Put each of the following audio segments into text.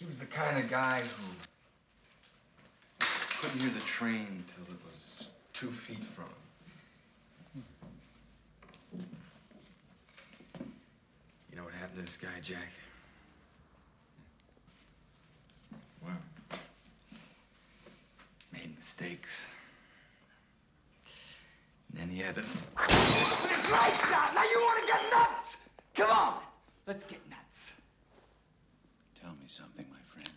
He was the kind of guy who couldn't hear the train till it was 2 feet from him. You know what happened to this guy, Jack? What? Made mistakes. And then he had this. Right shot! Now you want to get nuts! Come on! Let's get nuts. Tell me something, my friend.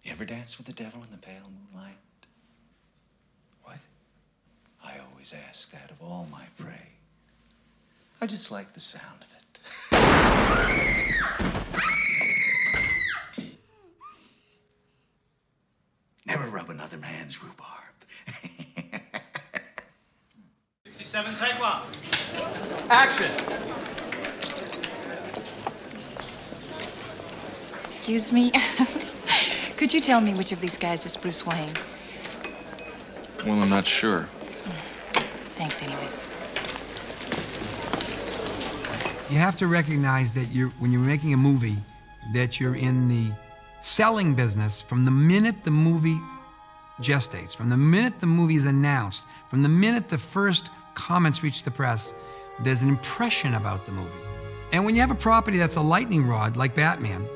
You ever dance with the devil in the pale moonlight? What? I always ask that of all my prey. I just like the sound of it. Never rub another man's rhubarb. 67, take one. Action! Excuse me. Could you tell me which of these guys is Bruce Wayne? Well, I'm not sure. Thanks anyway. You have to recognize that when you're making a movie, that you're in the selling business from the minute the movie gestates, from the minute the movie is announced, from the minute the first comments reach the press, there's an impression about the movie. And when you have a property that's a lightning rod, like Batman,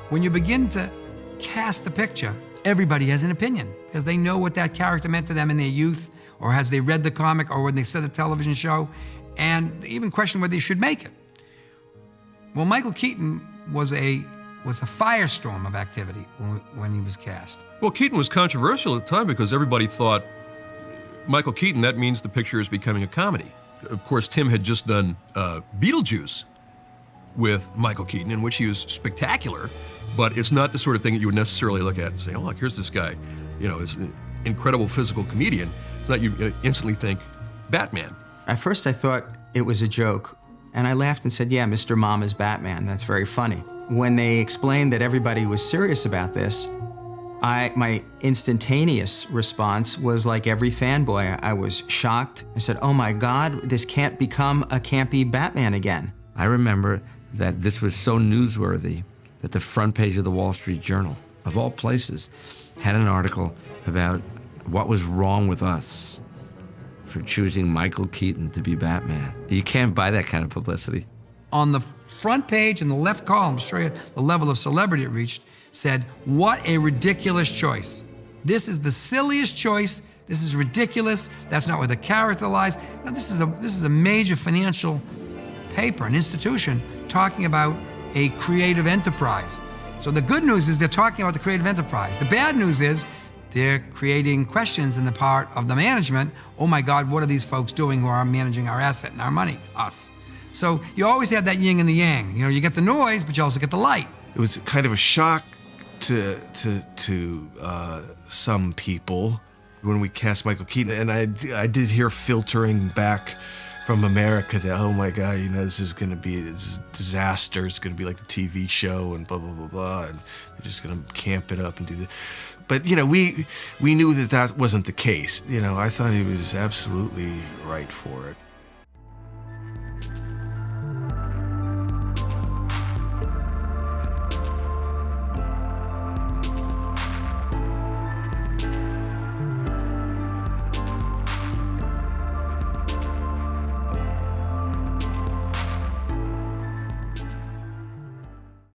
when you begin to cast the picture, everybody has an opinion because they know what that character meant to them in their youth, or as they read the comic, or when they saw the television show, and they even question whether they should make it. Well, Michael Keaton was a firestorm of activity when he was cast. Well, Keaton was controversial at the time because everybody thought, Michael Keaton, that means the picture is becoming a comedy. Of course, Tim had just done Beetlejuice with Michael Keaton, in which he was spectacular, but it's not the sort of thing that you would necessarily look at and say, oh, look, here's this guy, you know, is an incredible physical comedian. It's not you instantly think Batman. At first I thought it was a joke, and I laughed and said, yeah, Mr. Mom is Batman, that's very funny. When they explained that everybody was serious about this, my instantaneous response was like every fanboy. I was shocked. I said, oh my God, this can't become a campy Batman again. I remember that this was so newsworthy that the front page of the Wall Street Journal, of all places, had an article about what was wrong with us for choosing Michael Keaton to be Batman. You can't buy that kind of publicity. On the front page in the left column, to show you the level of celebrity it reached, said, what a ridiculous choice. This is the silliest choice. This is ridiculous. That's not where the character lies. Now, this is a major financial paper, an institution, talking about a creative enterprise. So the good news is they're talking about the creative enterprise. The bad news is they're creating questions in the part of the management. Oh my God, what are these folks doing who are managing our asset and our money, us? So you always have that yin and the yang. You know, you get the noise, but you also get the light. It was kind of a shock to some people when we cast Michael Keaton, and I did hear filtering back from America that, oh my God, you know, this is gonna be a disaster. It's gonna be like the TV show and blah, blah, blah, blah, and they're just gonna camp it up and do the. But, you know, we knew that wasn't the case. You know, I thought he was absolutely right for it.